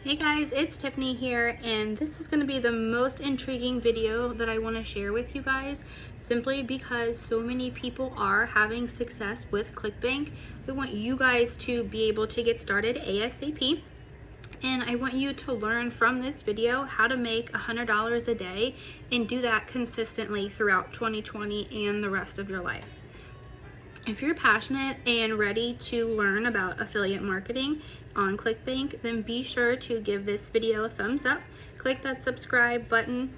Hey guys, it's Tiffany here, and this is going to be the most intriguing video that I want to share with you guys, simply because so many people are having success with Clickbank. I want you guys to be able to get started ASAP, and I want you to learn from this video how to make $100 a day and do that consistently throughout 2020 and the rest of your life. If you're passionate and ready to learn about affiliate marketing on Clickbank, then be sure to give this video a thumbs up. Click that subscribe button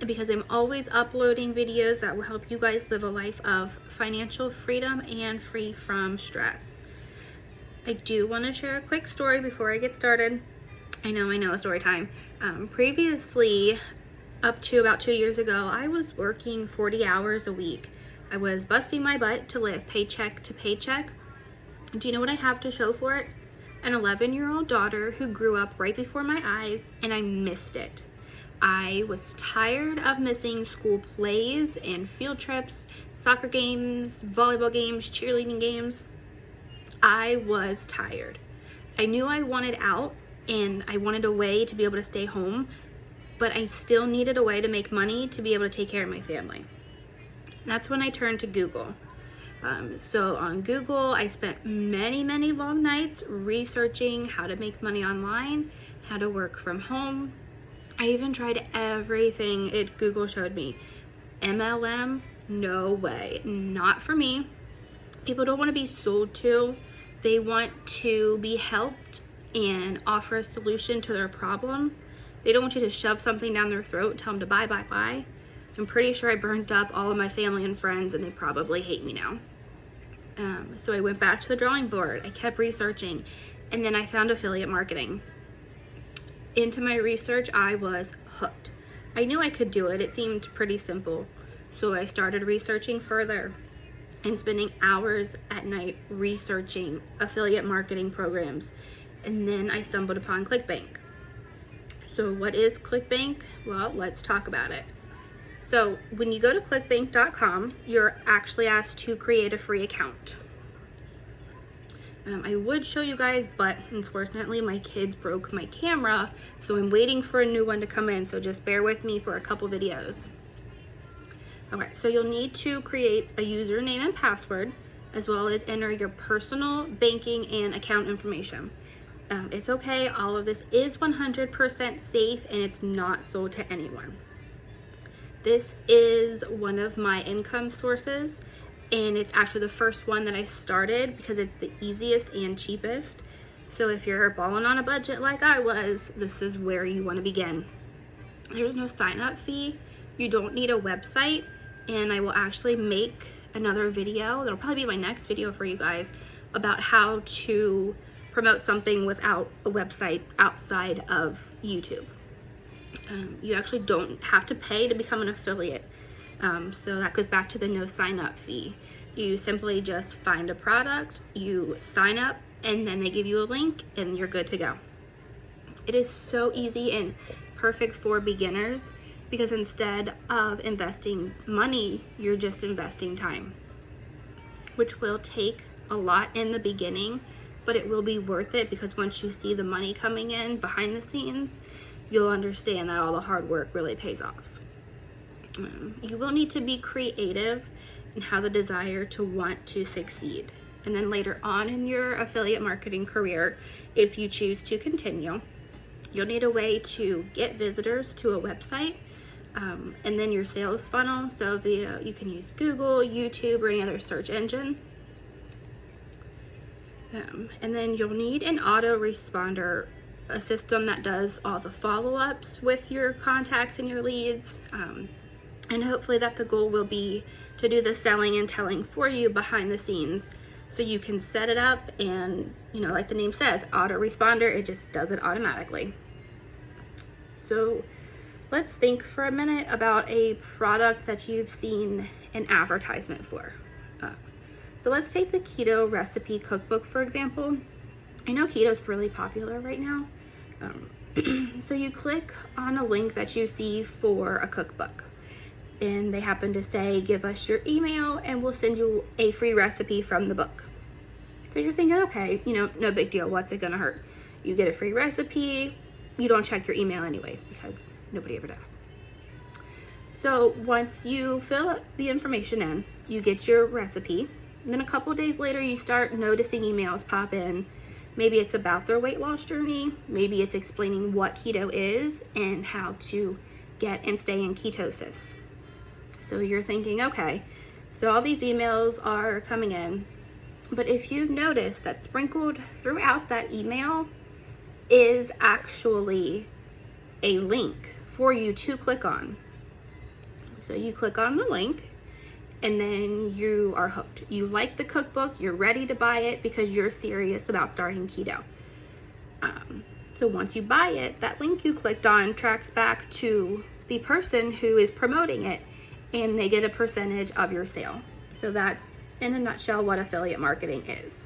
because I'm always uploading videos that will help you guys live a life of financial freedom and free from stress. I do want to share a quick story before I get started. I know, story time. Previously, up to about 2 years ago, I was working 40 hours a week. I was busting my butt to live paycheck to paycheck. Do you know what I have to show for it? An 11-year-old daughter who grew up right before my eyes, and I missed it. I was tired of missing school plays and field trips, soccer games, volleyball games, cheerleading games. I was tired. I knew I wanted out and I wanted a way to be able to stay home, but I still needed a way to make money to be able to take care of my family. That's when I turned to Google. So on Google, I spent many long nights researching how to make money online, how to work from home. I even tried everything Google showed me. MLM, no way, not for me. People don't want to be sold to. They want to be helped and offer a solution to their problem. They don't want you to shove something down their throat and tell them to buy. I'm pretty sure I burnt up all of my family and friends, and they probably hate me now. So I went back to the drawing board. I kept researching, and then I found affiliate marketing. Into my research, I was hooked. I knew I could do it. It seemed pretty simple. So I started researching further and spending hours at night researching affiliate marketing programs. And then I stumbled upon Clickbank. So what is Clickbank? Well, let's talk about it. So when you go to clickbank.com, you're actually asked to create a free account. I would show you guys, but unfortunately my kids broke my camera, so I'm waiting for a new one to come in, so just bear with me for a couple videos. Okay, so you'll need to create a username and password, as well as enter your personal banking and account information. It's okay, all of this is 100% safe, and it's not sold to anyone. This is one of my income sources, and it's actually the first one that I started because it's the easiest and cheapest. So if you're balling on a budget like I was, this is where you want to begin. There's no sign-up fee. You don't need a website, and I will actually make another video. That'll probably be my next video for you guys about how to promote something without a website outside of YouTube. You actually don't have to pay to become an affiliate. So that goes back to the no sign up fee. You simply just find a product, you sign up, and then they give you a link and you're good to go. It is so easy and perfect for beginners because instead of investing money, you're just investing time, which will take a lot in the beginning, but it will be worth it because once you see the money coming in behind the scenes, you'll understand that all the hard work really pays off. You will need to be creative and have the desire to want to succeed. And then later on in your affiliate marketing career, if you choose to continue, you'll need a way to get visitors to a website, and then your sales funnel. So you can use Google, YouTube, or any other search engine. And then you'll need an autoresponder, a system that does all the follow-ups with your contacts and your leads, and hopefully that the goal will be to do the selling and telling for you behind the scenes, so you can set it up and, like the name says, autoresponder, it just does it automatically. So let's think for a minute about a product that you've seen an advertisement for. So let's take the keto recipe cookbook, for example. I know keto is really popular right now. So you click on a link that you see for a cookbook, and they happen to say, give us your email and we'll send you a free recipe from the book. So you're thinking, okay, no big deal. What's it gonna hurt? You get a free recipe. You don't check your email anyways because nobody ever does. So once you fill the information in, you get your recipe. And then a couple days later, you start noticing emails pop in. Maybe it's about their weight loss journey. Maybe it's explaining what keto is and how to get and stay in ketosis. So you're thinking, okay, so all these emails are coming in. But if you notice that sprinkled throughout that email is actually a link for you to click on. So you click on the link and then you are hooked. You like the cookbook, you're ready to buy it because you're serious about starting keto. So once you buy it, that link you clicked on tracks back to the person who is promoting it and they get a percentage of your sale. So that's in a nutshell what affiliate marketing is.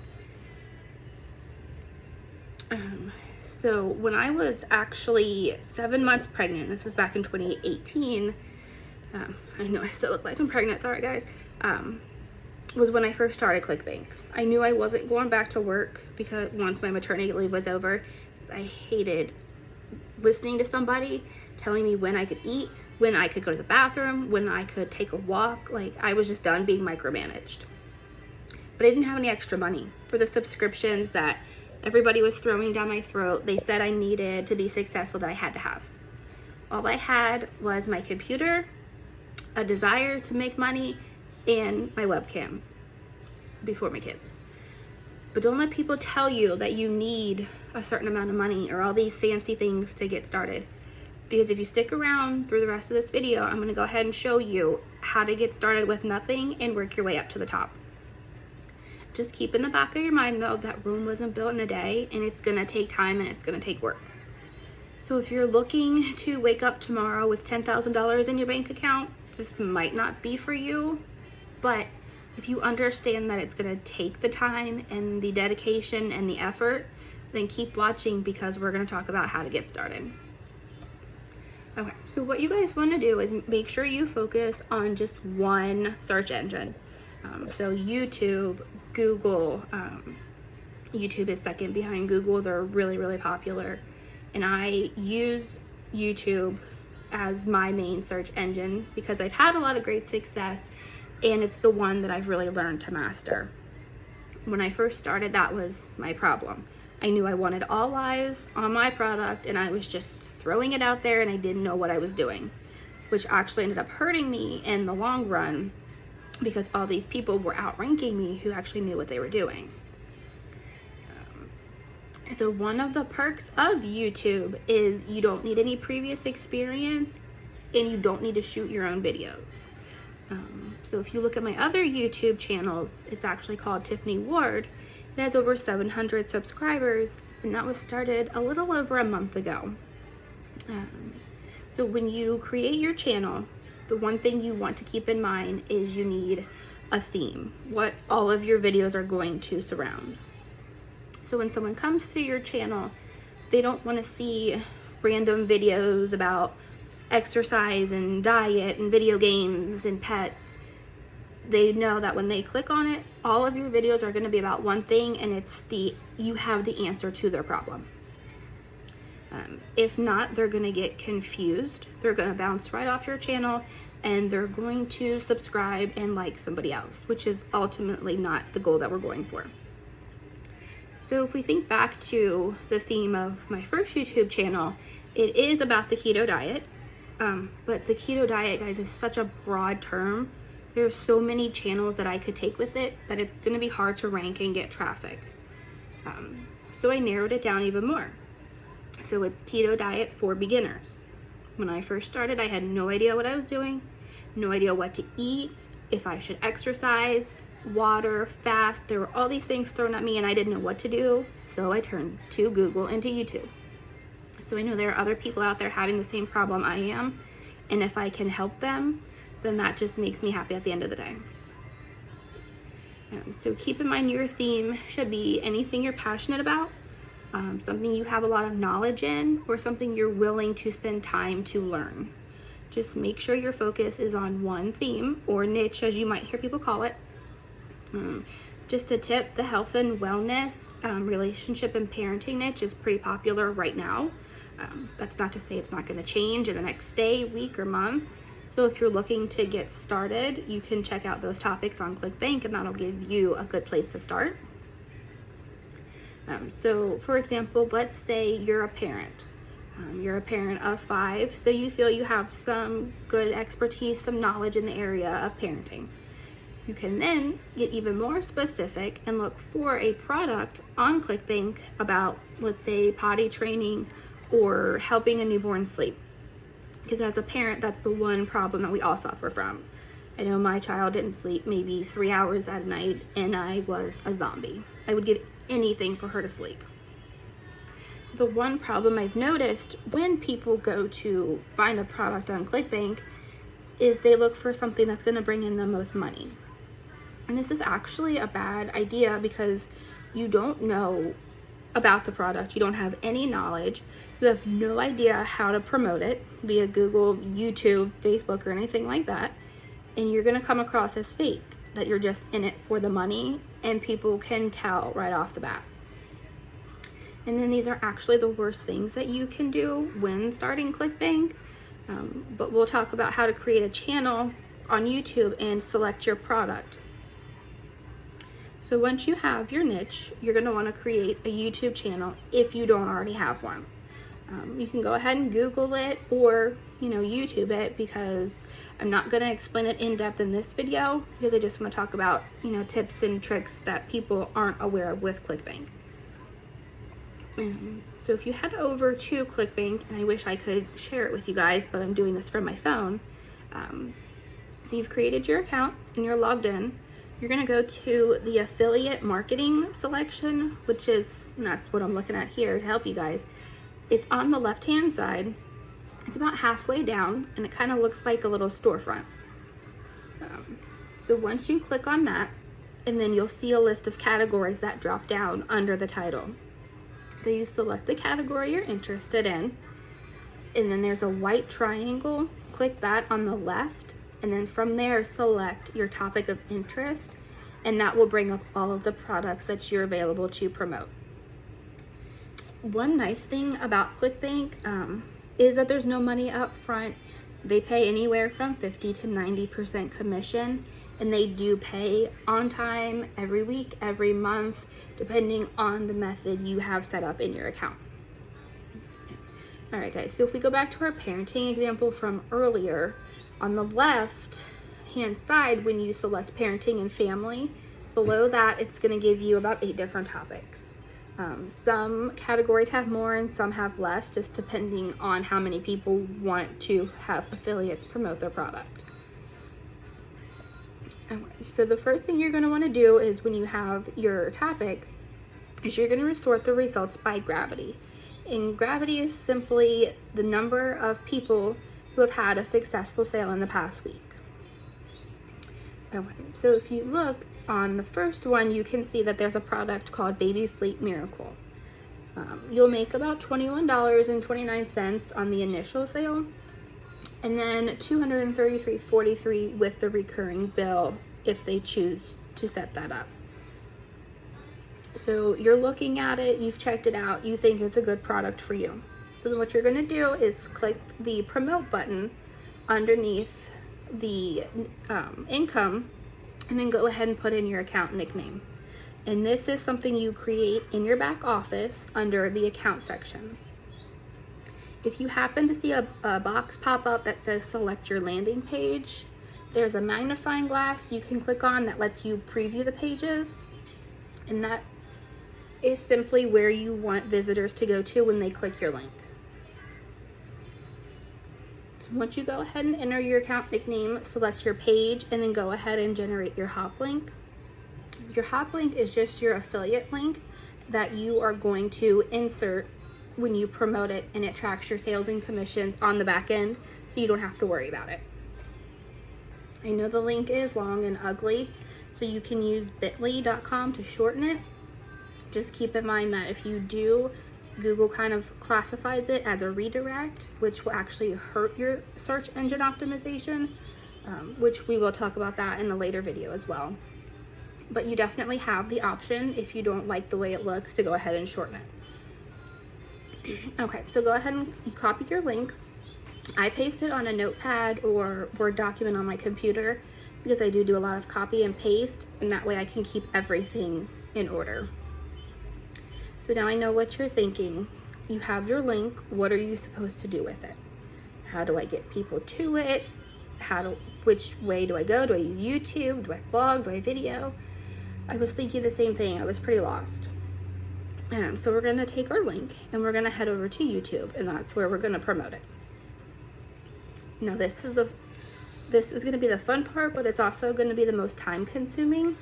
So when I was actually 7 months pregnant, this was back in 2018, I know I still look like I'm pregnant, sorry guys, was when I first started Clickbank. I knew I wasn't going back to work because once my maternity leave was over, I hated listening to somebody telling me when I could eat, when I could go to the bathroom, when I could take a walk. Like, I was just done being micromanaged. But I didn't have any extra money for the subscriptions that everybody was throwing down my throat. They said I needed to be successful, that I had to have. All I had was my computer, a desire to make money, and my webcam before my kids. But don't let people tell you that you need a certain amount of money or all these fancy things to get started. Because if you stick around through the rest of this video, I'm going to go ahead and show you how to get started with nothing and work your way up to the top. Just keep in the back of your mind though that Rome wasn't built in a day, and it's going to take time and it's going to take work. So if you're looking to wake up tomorrow with $10,000 in your bank account, this might not be for you. But if you understand that it's going to take the time and the dedication and the effort, then keep watching because we're going to talk about how to get started. Okay, so what you guys want to do is make sure you focus on just one search engine. So YouTube, Google, YouTube is second behind Google. They're really, really popular. And I use YouTube as my main search engine because I've had a lot of great success and it's the one that I've really learned to master. When I first started, that was my problem. I knew I wanted all eyes on my product and I was just throwing it out there and I didn't know what I was doing, which actually ended up hurting me in the long run because all these people were outranking me who actually knew what they were doing. So one of the perks of YouTube is you don't need any previous experience and you don't need to shoot your own videos. So if you look at my other YouTube channels, it's actually called Tiffany Ward. It has over 700 subscribers and that was started a little over a month ago. So when you create your channel, the one thing you want to keep in mind is you need a theme, what all of your videos are going to surround. So when someone comes to your channel, they don't want to see random videos about exercise and diet and video games and pets. They know that when they click on it, all of your videos are going to be about one thing, and it's you have the answer to their problem. If not, they're going to get confused. They're going to bounce right off your channel and they're going to subscribe and like somebody else, which is ultimately not the goal that we're going for. So if we think back to the theme of my first YouTube channel, it is about the keto diet. But the keto diet, guys, is such a broad term. There's so many channels that I could take with it that it's going to be hard to rank and get traffic. So I narrowed it down even more. So it's keto diet for beginners. When I first started, I had no idea what I was doing, no idea what to eat, if I should exercise, water, fast. There were all these things thrown at me and I didn't know what to do. So I turned to Google and to YouTube. So I know there are other people out there having the same problem I am. And if I can help them, then that just makes me happy at the end of the day. So keep in mind your theme should be anything you're passionate about, something you have a lot of knowledge in, or something you're willing to spend time to learn. Just make sure your focus is on one theme or niche, as you might hear people call it. Just a tip, the health and wellness relationship and parenting niche is pretty popular right now. That's not to say it's not going to change in the next day, week, or month. So if you're looking to get started, you can check out those topics on Clickbank, and that'll give you a good place to start. So for example, let's say you're a parent. You're a parent of 5, so you feel you have some good expertise, some knowledge in the area of parenting. You can then get even more specific and look for a product on Clickbank about, let's say, potty training or helping a newborn sleep. Because as a parent, that's the one problem that we all suffer from. I know my child didn't sleep maybe 3 hours at night, and I was a zombie. I would give anything for her to sleep. The one problem I've noticed when people go to find a product on Clickbank is they look for something that's going to bring in the most money. And this is actually a bad idea because you don't know about the product. You don't have any knowledge. You have no idea how to promote it via Google, YouTube, Facebook, or anything like that. And you're going to come across as fake, that you're just in it for the money, and people can tell right off the bat. And then these are actually the worst things that you can do when starting Clickbank. But we'll talk about how to create a channel on YouTube and select your product. So once you have your niche, you're going to want to create a YouTube channel if you don't already have one. You can go ahead and Google it or, YouTube it, because I'm not going to explain it in depth in this video because I just want to talk about, tips and tricks that people aren't aware of with Clickbank. So if you head over to Clickbank, and I wish I could share it with you guys, but I'm doing this from my phone. So you've created your account and you're logged in. You're going to go to the affiliate marketing selection, and that's what I'm looking at here to help you guys. It's on the left-hand side. It's about halfway down, and it kind of looks like a little storefront. So once you click on that, and then you'll see a list of categories that drop down under the title. So you select the category you're interested in, and then there's a white triangle. Click that on the left, and then from there select your topic of interest, and that will bring up all of the products that you're available to promote. One nice thing about Clickbank is that there's no money up front. They pay anywhere from 50 to 90% commission, and they do pay on time, every week, every month, depending on the method you have set up in your account. All right, guys, so if we go back to our parenting example from earlier, on the left hand side, when you select parenting and family, below that, it's going to give you about 8 different topics. Some categories have more and some have less, just depending on how many people want to have affiliates promote their product. So the first thing you're going to want to do is, when you have your topic, is you're going to sort the results by gravity. And gravity is simply the number of people who have had a successful sale in the past week. So if you look on the first one, you can see that there's a product called Baby Sleep Miracle. You'll make about $21.29 on the initial sale, and then $233.43 with the recurring bill if they choose to set that up. So you're looking at it, you've checked it out, you think it's a good product for you. So then what you're going to do is click the promote button underneath the income, and then go ahead and put in your account nickname. And this is something you create in your back office under the account section. If you happen to see a box pop up that says select your landing page, there's a magnifying glass you can click on that lets you preview the pages, and that is simply where you want visitors to go to when they click your link. So once you go ahead and enter your account nickname, select your page, and then go ahead and generate your hop link. Your hop link is just your affiliate link that you are going to insert when you promote it, and it tracks your sales and commissions on the back end, so you don't have to worry about it. I know the link is long and ugly, so you can use bit.ly.com to shorten it. Just keep in mind that if you do, Google kind of classifies it as a redirect, which will actually hurt your search engine optimization, which we will talk about that in a later video as well. but you definitely have the option, if you don't like the way it looks, to go ahead and shorten it. Okay, so go ahead and you copy your link. I paste it on a notepad or Word document on my computer because I do a lot of copy and paste, and that way I can keep everything in order. So now I know what you're thinking. You have your link. What are you supposed to do with it? How do I get people to it? Which way do I go? Do I use YouTube? Do I vlog? Do I video? I was thinking the same thing. I was pretty lost. So we're gonna take our link and we're gonna head over to YouTube, and that's where we're gonna promote it. Now this is gonna be the fun part, but it's also gonna be the most time consuming.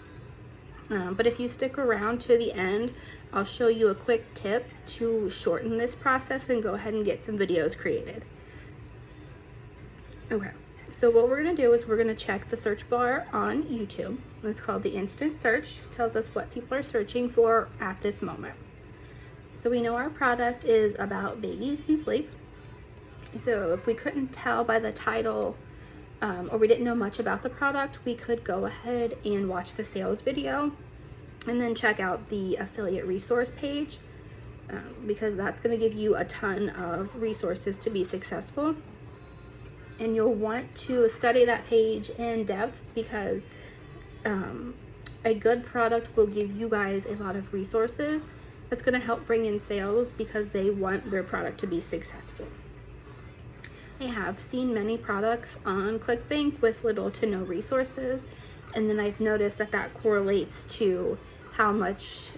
But if you stick around to the end, I'll show you a quick tip to shorten this process and go ahead and get some videos created. Okay, so what we're gonna do is we're gonna check the search bar on YouTube. It's called the instant search. It tells us what people are searching for at this moment. So we know our product is about babies and sleep. So if we couldn't tell by the title, or we didn't know much about the product, we could go ahead and watch the sales video and then check out the affiliate resource page, because that's going to give you a ton of resources to be successful. And you'll want to study that page in depth, because a good product will give you guys a lot of resources that's going to help bring in sales, because they want their product to be successful. I have seen many products on Clickbank with little to no resources, and then I've noticed that that correlates to how much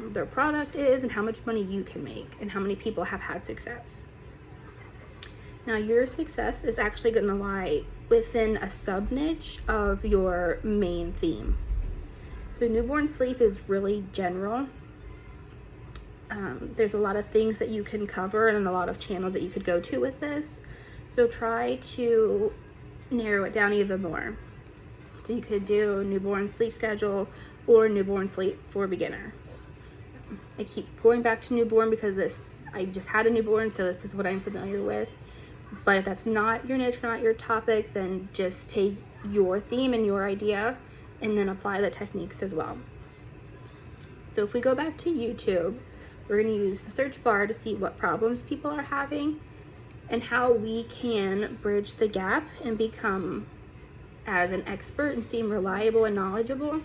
their product is and how much money you can make and how many people have had success. Now your success is actually going to lie within a sub niche of your main theme. So newborn sleep is really general. There's a lot of things that you can cover and a lot of channels that you could go to with this. So try to narrow it down even more. So you could do newborn sleep schedule or newborn sleep for beginner. I keep going back to newborn because I just had a newborn, so this is what I'm familiar with. But if that's not your niche, not your topic, then just take your theme and your idea and then apply the techniques as well. So if we go back to YouTube, we're going to use the search bar to see what problems people are having and how we can bridge the gap and become as an expert and seem reliable and knowledgeable.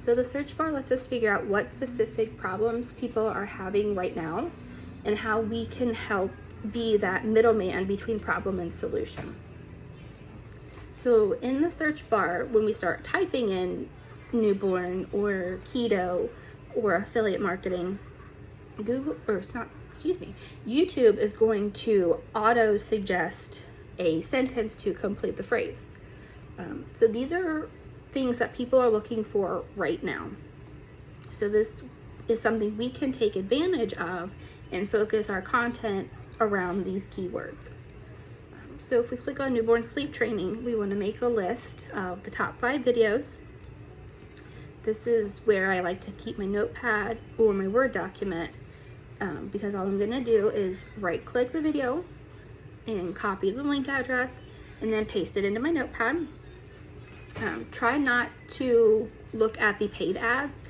So the search bar lets us figure out what specific problems people are having right now and how we can help be that middleman between problem and solution. So in the search bar, when we start typing in newborn or keto or affiliate marketing, YouTube is going to auto suggest a sentence to complete the phrase. So these are things that people are looking for right now. So this is something we can take advantage of and focus our content around these keywords. So if we click on newborn sleep training, we want to make a list of the top 5 videos. This is where I like to keep my notepad or my Word document, because all I'm going to do is right click the video and copy the link address and then paste it into my notepad. Try not to look at the paid ads,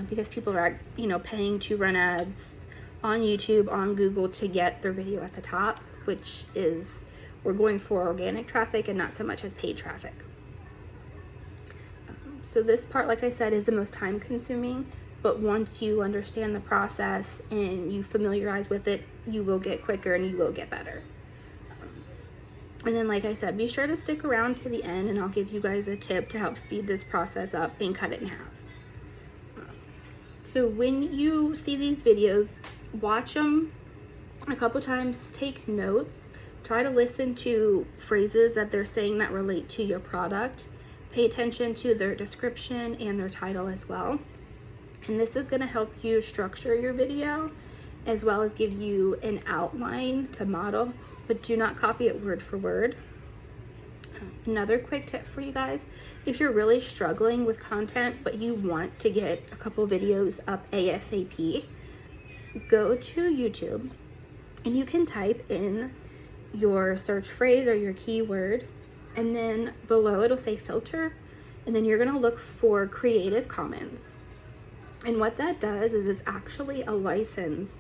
because people are, paying to run ads on YouTube, on Google to get their video at the top, which is, we're going for organic traffic and not so much as paid traffic. So this part, like I said, is the most time consuming, but once you understand the process and you familiarize with it, you will get quicker and you will get better. And then, like I said, be sure to stick around to the end and I'll give you guys a tip to help speed this process up and cut it in half. So when you see these videos, watch them a couple times, take notes, try to listen to phrases that they're saying that relate to your product. Pay attention to their description and their title as well. And this is going to help you structure your video as well as give you an outline to model, but do not copy it word for word. Another quick tip for you guys, if you're really struggling with content but you want to get a couple videos up ASAP, go to YouTube and you can type in your search phrase or your keyword, and then below it'll say filter, and then you're gonna look for Creative Commons. And what that does is it's actually a license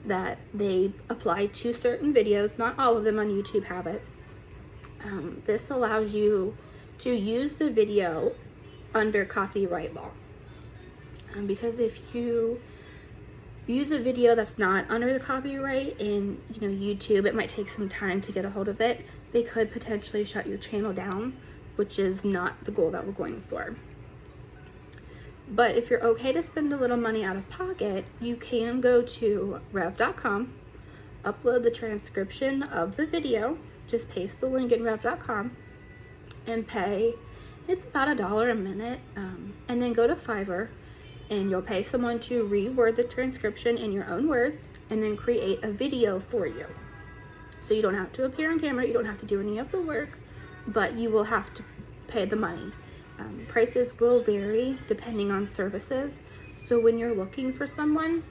that they apply to certain videos. Not all of them on YouTube have it. This allows you to use the video under copyright law. Because if you use a video that's not under the copyright in YouTube, it might take some time to get a hold of it. They could potentially shut your channel down, which is not the goal that we're going for. But if you're okay to spend a little money out of pocket, you can go to rev.com, upload the transcription of the video, just paste the link in rev.com, and pay, it's about $1 a minute, and then go to Fiverr, and you'll pay someone to reword the transcription in your own words, and then create a video for you. So you don't have to appear on camera, you don't have to do any of the work, but you will have to pay the money. Prices will vary depending on services. So when you're looking for someone,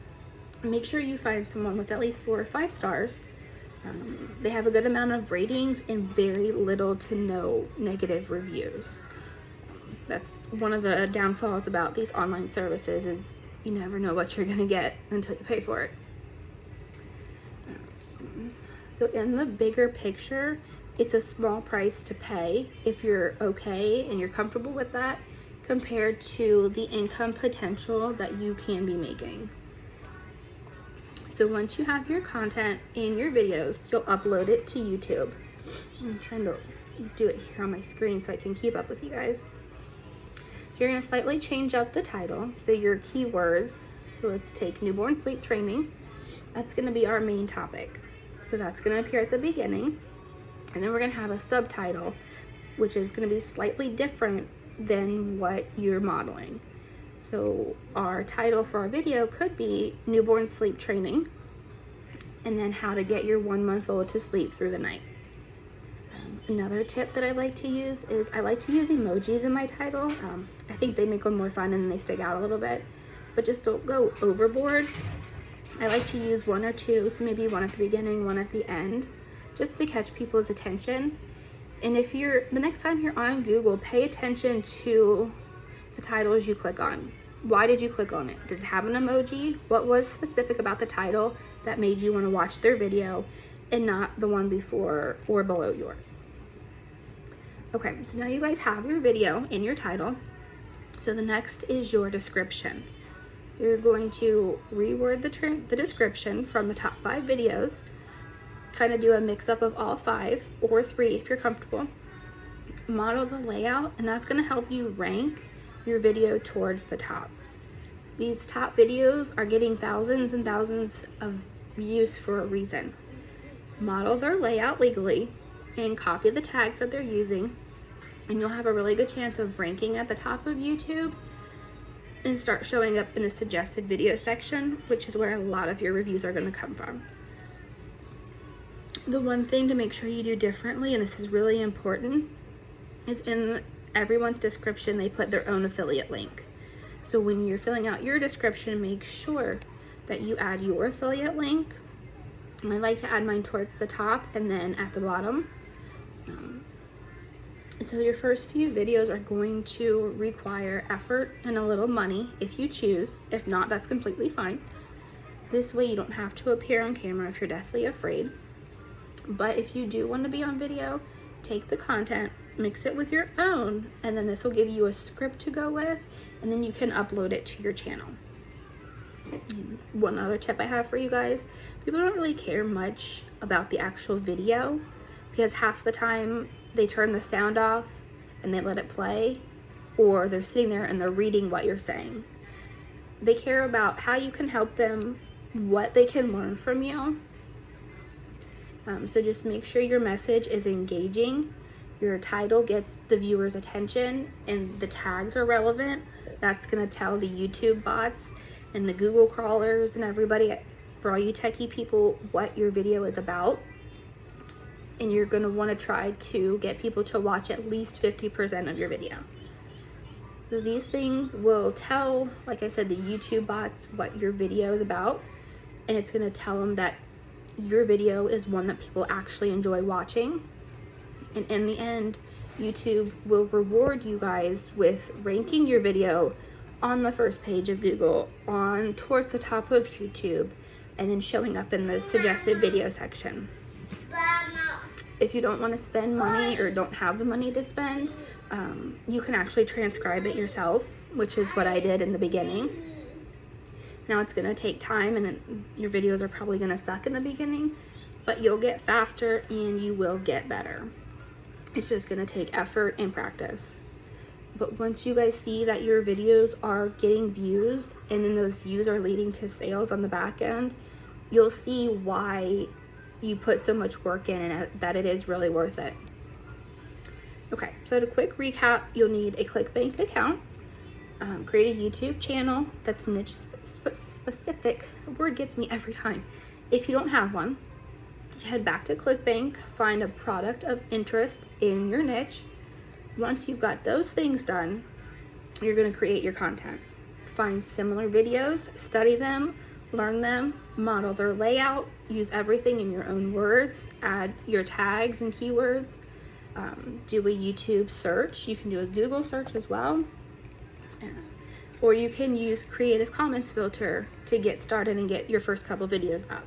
make sure you find someone with at least 4 or 5 stars. They have a good amount of ratings and very little to no negative reviews. That's one of the downfalls about these online services, is you never know what you're gonna get until you pay for it. So in the bigger picture, it's a small price to pay if you're okay and you're comfortable with that, compared to the income potential that you can be making. So once you have your content in your videos, you'll upload it to YouTube. I'm trying to do it here on my screen so I can keep up with you guys. So you're gonna slightly change up the title. So your keywords, so let's take newborn sleep training. That's gonna be our main topic. So that's gonna appear at the beginning. And then we're gonna have a subtitle, which is gonna be slightly different than what you're modeling. So our title for our video could be newborn sleep training, and then how to get your 1-month-old to sleep through the night. Another tip that I like to use is I like to use emojis in my title. I think they make them more fun and they stick out a little bit, but just don't go overboard. I like to use 1 or 2, so maybe 1 at the beginning, 1 at the end, just to catch people's attention. And if the next time you're on Google, pay attention to the titles you click on. Why did you click on it? Did it have an emoji? What was specific about the title that made you want to watch their video and not the one before or below yours? Okay, so now you guys have your video in your title. So the next is your description. So you're going to reword the description from the top 5 videos, kind of do a mix up of all 5 or 3 if you're comfortable. Model the layout, and that's going to help you rank your video towards the top. These top videos are getting thousands and thousands of views for a reason. Model their layout legally and copy the tags that they're using, and you'll have a really good chance of ranking at the top of YouTube and start showing up in the suggested video section, which is where a lot of your reviews are going to come from. The one thing to make sure you do differently, and this is really important, is in everyone's description they put their own affiliate link. So when you're filling out your description, make sure that you add your affiliate link. And I like to add mine towards the top and then at the bottom. So your first few videos are going to require effort and a little money if you choose. If not, that's completely fine. This way you don't have to appear on camera if you're deathly afraid. But if you do want to be on video, take the content, mix it with your own, and then this will give you a script to go with, and then you can upload it to your channel. One other tip I have for you guys, people don't really care much about the actual video because half the time they turn the sound off and they let it play, or they're sitting there and they're reading what you're saying. They care about how you can help them, what they can learn from you. So just make sure your message is engaging, your title gets the viewer's attention, and the tags are relevant. That's gonna tell the YouTube bots and the Google crawlers and everybody, for all you techie people, what your video is about. And you're gonna wanna try to get people to watch at least 50% of your video. So these things will tell, like I said, the YouTube bots what your video is about, and it's gonna tell them that your video is one that people actually enjoy watching. And in the end, YouTube will reward you guys with ranking your video on the first page of Google, on towards the top of YouTube, and then showing up in the suggested video section. If you don't want to spend money or don't have the money to spend, you can actually transcribe it yourself, which is what I did in the beginning. Now it's going to take time, and your videos are probably going to suck in the beginning, but you'll get faster and you will get better. It's just going to take effort and practice. But once you guys see that your videos are getting views, and then those views are leading to sales on the back end, you'll see why you put so much work in and that it is really worth it. Okay, so to quick recap, you'll need a Clickbank account, create a YouTube channel that's niche specific. The word gets me every time. If you don't have one, head back to Clickbank, find a product of interest in your niche. Once you've got those things done, you're going to create your content. Find similar videos, study them, learn them, model their layout, use everything in your own words, add your tags and keywords, do a YouTube search. You can do a Google search as well. Or you can use Creative Commons filter to get started and get your first couple videos up.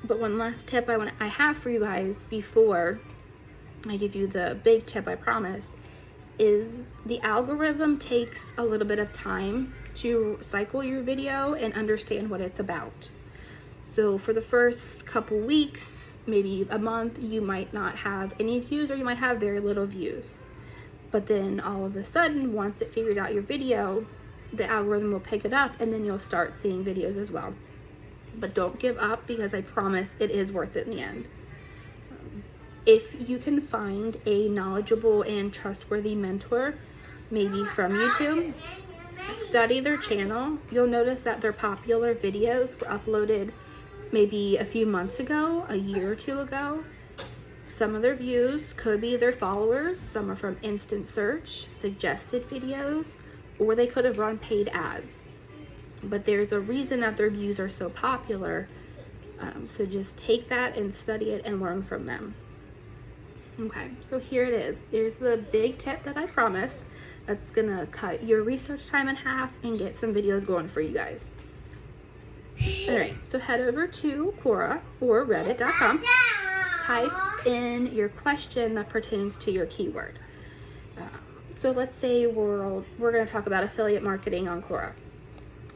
But one last tip I have for you guys before I give you the big tip I promised is the algorithm takes a little bit of time to cycle your video and understand what it's about. So for the first couple weeks, maybe a month, you might not have any views, or you might have very little views. But then all of a sudden, once it figures out your video, the algorithm will pick it up, and then you'll start seeing videos as well. But don't give up, because I promise it is worth it in the end. If you can find a knowledgeable and trustworthy mentor, maybe from YouTube, study their channel, you'll notice that their popular videos were uploaded maybe a few months ago, a year or two ago. Some of their views could be their followers, some are from instant search, suggested videos, or they could have run paid ads. But there's a reason that their views are so popular, so just take that and study it and learn from them. Okay, so here it is. Here's the big tip that I promised. That's gonna cut your research time in half and get some videos going for you guys. All right, so head over to Quora or reddit.com. Type in your question that pertains to your keyword. So let's say we're gonna talk about affiliate marketing on Quora.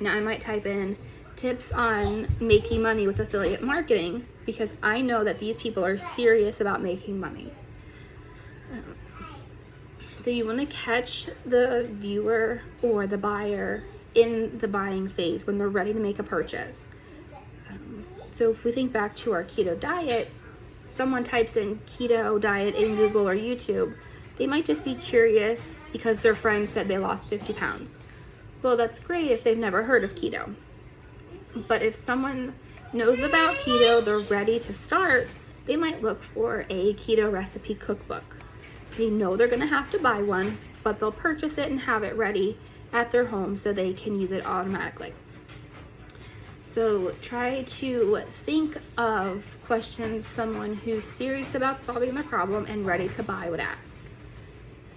Now I might type in tips on making money with affiliate marketing, because I know that these people are serious about making money. So you want to catch the viewer or the buyer in the buying phase when they're ready to make a purchase. So if we think back to our keto diet, someone types in keto diet in Google or YouTube, they might just be curious because their friend said they lost 50 pounds. Well, that's great if they've never heard of keto. But if someone knows about keto, they're ready to start, they might look for a keto recipe cookbook. They know they're going to have to buy one, but they'll purchase it and have it ready at their home so they can use it automatically. So try to think of questions someone who's serious about solving the problem and ready to buy would ask.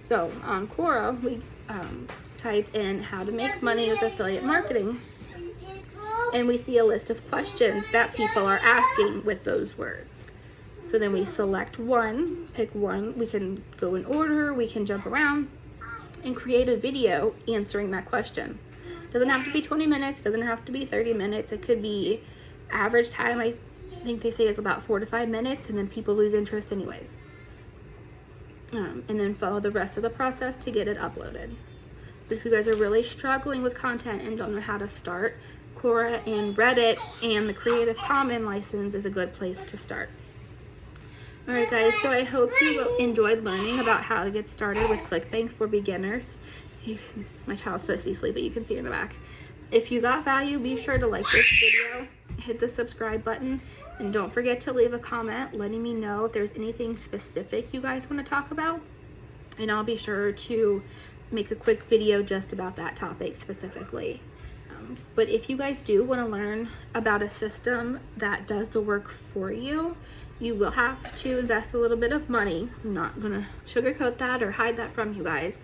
So on Quora, we type in how to make money with affiliate marketing, and we see a list of questions that people are asking with those words. So then we select one, pick one. We can go in order, we can jump around and create a video answering that question. Doesn't have to be 20 minutes, doesn't have to be 30 minutes. It could be average time, I think they say is about 4 to 5 minutes, and then people lose interest anyways. And then follow the rest of the process to get it uploaded. But if you guys are really struggling with content and don't know how to start, Quora and Reddit and the Creative Commons license is a good place to start. Alright guys, so I hope you enjoyed learning about how to get started with Clickbank for beginners. My child's supposed to be asleep, but you can see in the back. If you got value, be sure to like this video, hit the subscribe button, and don't forget to leave a comment letting me know if there's anything specific you guys want to talk about. And I'll be sure to make a quick video just about that topic specifically. But if you guys do want to learn about a system that does the work for you, you will have to invest a little bit of money. I'm not gonna sugarcoat that or hide that from you guys.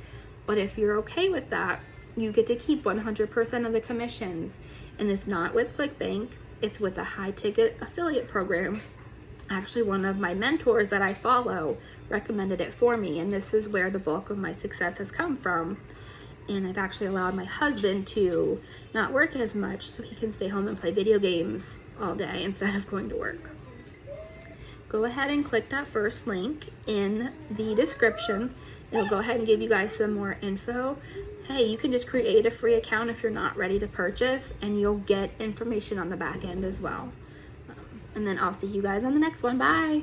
But if you're okay with that, you get to keep 100% of the commissions. And it's not with Clickbank, it's with a high ticket affiliate program. Actually, one of my mentors that I follow recommended it for me, and this is where the bulk of my success has come from. And I've actually allowed my husband to not work as much so he can stay home and play video games all day instead of going to work. Go ahead and click that first link in the description. It'll go ahead and give you guys some more info. Hey, you can just create a free account if you're not ready to purchase, and you'll get information on the back end as well. And then I'll see you guys on the next one. Bye.